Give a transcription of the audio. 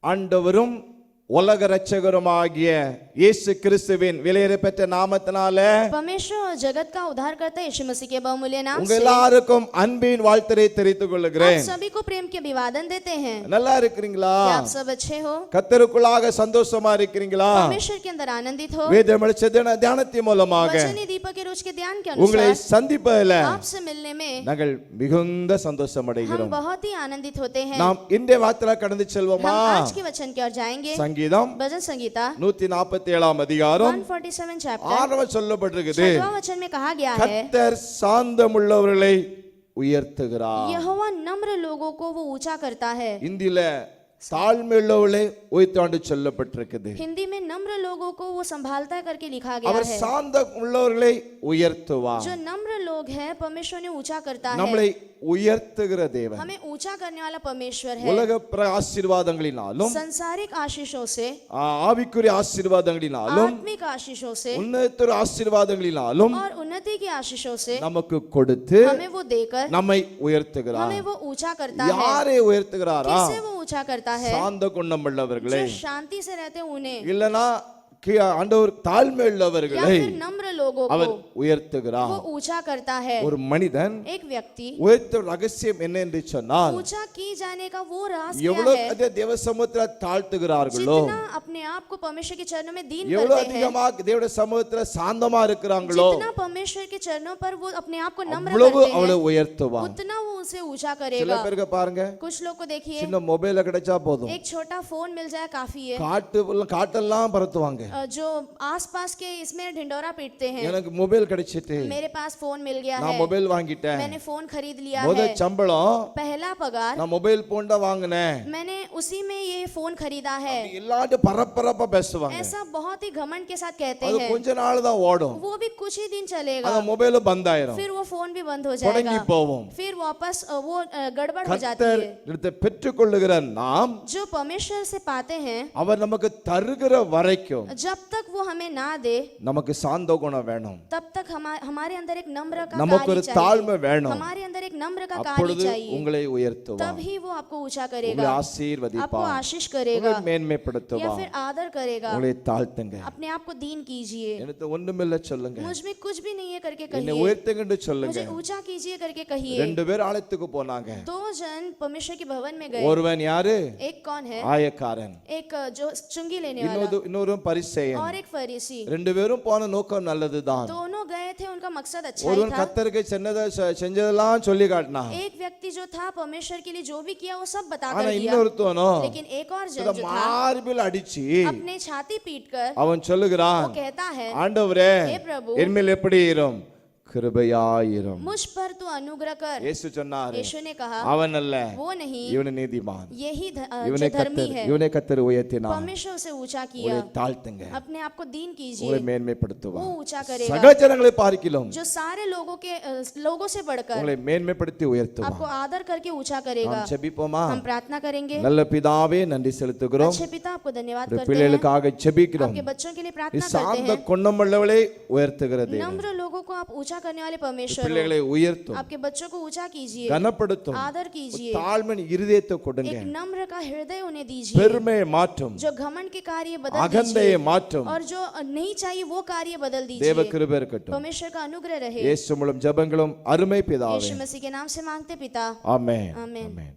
ஆண்டவரும் உலக இரட்சகருமாகிய இயேசு கிறிஸ்துவின் விலையேறப்பெற்ற நாமத்தினாலே परमेश्वर और जगत का उद्धार करता यीशु मसीह के बहुमूल्य नाम உங்க से எல்லாருக்கும் அன்பின் வாழ்த்தை தெரிவித்துக் கொள்கிறேன். आप सभी को प्रेम के अभिवादन देते हैं। நல்லா இருக்கிறீங்களா? क्या आप सब अच्छे हो? கர்த்தருக்குள்ளாக சந்தோஷமா இருக்கிறீங்களா? परमेश्वर के अंदर आनंदित हो? வேத வெளிச்சத்தின் தியானத்தின் மூலமாக वचनी दीपक के रोज के ध्यान के உங்களை अनुसार சந்திப்பதில் आपसे मिलने में நாங்கள் மிகுந்த சந்தோஷம் हम அடைகிறோம். बहुत ही आनंदित होते हैं। நாம் இன்றைய வார்த்தையில கடந்து செல்வோமா? हम आज के वचन की ओर जाएंगे। சங்கீதம் भजन संगीता 147 அதிகாரம் 147 चैप्टर ஆரம்பம் சொல்லப்பட்டிருக்குது. 6वां वचन में कहा गया है, கர்த்தர் சாந்தமுள்ளவர்களை உயர்த்துகிறார். यहोवा नम्र लोगों को वो ऊंचा करता है। இந்தியில தாழ்மையுள்ளவர்களை உயர்த்தாண்டு சொல்லப்பட்டிருக்குது. हिंदी में नम्र लोगों को वो संभालता करके लिखा गया அவர் है। சாந்தமுள்ளவர்களை உயர்த்துவார். जो नम्र लोग हैं परमेश्वर ने ऊंचा करता है। நம்மளை உயர்த்துகிற தேவன். हमें ऊंचा करने वाला परमेश्वर है। உலக ஆசீர்வாதங்களினாலும் संसारिक आशीषों से, ஆவிக்குரிய ஆசீர்வாதங்களினாலும் आत्मिक आशीषों से உன்னதத்தோர் ஆசீர்வாதங்களினாலும் और उन्नति की आशीषों से நமக்கு கொடுத்து हमें वो देकर நம்மை உயர்த்துகிறார். हमें वो ऊंचा करता है। யாரை உயர்த்துகிறாரா? किसे वो ऊंचा करता है? சாந்த குணம் உள்ளவர்களே. जो शांति से रहते हैं उन्हें, இல்லனா ஆண்டவர் தாழ்மை या உள்ளவர்களை फिर नम्र लोगों அவர் को உயர்த்துகிறார். वो ऊंचा करता है। ஒரு மனிதன் एक व्यक्ति உயர்த்த ரகசியம் என்ன என்று சொன்னால், ऊंचा की जाने का वो राज क्या எவ்வளவு है? அதிக தேவ சமூகத்துல தாழ்த்துகிறார்களோ, जितना अपने आप को परमेश्वर के चरणों में दीन எவ்வளவு करते हैं, அதிகமாக தேவ சமூகத்துல சாந்தமா இருக்கிறாங்களோ, जितना परमेश्वर के चरणों पर वो अपने आप को नम्र அவ்வளவு करते அவளை हैं, உயர்த்துவார். उतना वो उसे ऊंचा சில करेगा। பேருக்கு பாருங்க, कुछ लोग को देखिए, சின்ன மொபைல கிடைச்சா போதும், एक छोटा फोन मिल जाए काफी है। காட்டெல்லாம் பறத்துவாங்க. जो आसपास के इसमें ढिंडोरा पीटते हैं, எனக்கு மொபைல் கிடைச்சிட்டு, मेरे पास फोन मिल गया நான் है, மொபைல் வாங்கிட்டேன், मैंने फोन खरीद लिया முத है, சம்பளம் पहला पगार நான் மொபைல் போன் தான் வாங்கினேன், मैंने उसी में ये फोन खरीदा है। எல்லாரும் பரபரப்பா பேசுவாங்க. ऐसा बहुत ही घमंड के साथ कहते அது हैं। கொஞ்ச நாள் தான் ஓடும், वो भी कुछ ही दिन चलेगा, அந்த மொபைலும் பந்த் ஆயிரும், फिर वो फोन भी बंद हो தொடங்கி जाएगा, போவோம். फिर वापस वो गड़बड़ हो जाती கர்த்தர் है। இடத்தை பெற்றுக்கொள்ளுகிற நாம் जो परमेश्वर से पाते हैं, அவர் நமக்கு தருகிற வரைக்கும் जब तक वो हमें ना दे நமக்கு சாந்த குணம் வேணும், तब तक हमारे अंदर एक नम्र का நமக்கு ஒரு कार्य चाहिए, தாழ்மை வேணும். हमारे अंदर एक नम्र का कार्य அப்பொழுது चाहिए, உங்களை உயர்த்துவார், तभी वो आपको ऊंचा உங்களை करेगा, आपको ஆசீர்வதிப்பார், आशीष உங்களை करेगा या மேன்மைப்படுத்துவார், फिर आदर करेगा। உங்களை தாழ்த்துங்க. अपने आप को दीन कीजिए, எனக்கு ஒண்ணுமில்ல சொல்லுங்க, मुझ में कुछ भी नहीं है करके என்னை कहिए, உயர்த்துங்கன்னு சொல்லுங்க. मुझे ऊंचा कीजिए करके कहिए। ரெண்டு பேர் ஆலயத்துக்கு போனாங்க. दो जन परमेश्वर के भवन में गए, ஒருவன் யாரு? एक कौन है? ஆயக்காரன், एक जो चुंगी लेने वाला இன்னொரு பரிசேயன். और एक फरीसी। ரெண்டு பேரும் போன நோக்கம் நல்லதுதான். दोनों गए थे, उनका मकसद अच्छा ही ஒருவன் था। கர்த்தருக்கு செஞ்சதெல்லாம் சொல்லி காட்டினான். एक व्यक्ति जो था परमेश्वर के लिए जो भी किया वो सब बता ஆனா कर किया, இன்னொருத்தனோ लेकिन एक और जन जो था மார்பில் அடிச்சு अपने छाती पीटकर அவன் சொல்லுகிறான், वो कहता है, ஆண்டவரே हे प्रभु, என்மேல் எப்படி இரும், கிருபையாயிரும். मुझ पर तू अनुग्रह कर। இயேசு சொன்னாரு, यीशु ने कहा, அவன் அல்ல, वो नहीं, இவன் நீதிமான், यही இவனை जो धर्मी கர்த்தர் है। இவனை கர்த்தர் உயர்த்தினார். परमेश्वर उसे ऊंचा உங்களை किया, தாழ்த்துங்க, अपने आप को दीन உங்களை कीजिए, மேன்மைப்படுத்துவார். वो ऊंचा करेगा। சகல ஜனங்களை பார்க்கிலும் जो सारे लोगों से बढ़कर உங்களை மேன்மைப்படுத்தி உயர்த்துவார். आपको आदर करके ऊंचा करेगा। நாம் ஜெபிப்போமா? हम प्रार्थना करेंगे। நல்ல பிதாவே, நன்றி செலுத்துகிறோம். अच्छे पिता, आपको धन्यवाद உடைய करते हैं, பிள்ளைகளுக்காக ஜெபிக்கிறோம். आपके बच्चों के लिए நீ प्रार्थना करते சாந்த हैं। குணமுள்ளவளை உயர்த்துகிறது, नम्र लोगों को आप ऊंचा करने वाले परमेश्वर हो। பிள்ளைகளை உயர்த்தும், आपके बच्चों को ऊंचा कीजिए, கனப்படுத்தும், आदर कीजिए, தாழ்மையின் இருதயத்தை கொடுங்க, एक नम्र का हृदय उन्हें दीजिए, பெருமையை மாற்றும், जो घमंड के कार्य बदल அகந்தையை दीजिए மாற்றும். और जो नहीं चाहिए वो कार्य बदल தேவ दीजिए। கிருபை இருக்கட்டும். परमेश्वर का अनुग्रह रहे। இயேசு மூலம் ஜெபங்களும் அருமை பிதாவே. यीशु मसीह के नाम से मांगते पिता, ஆமென். आमीन। ஆமென்.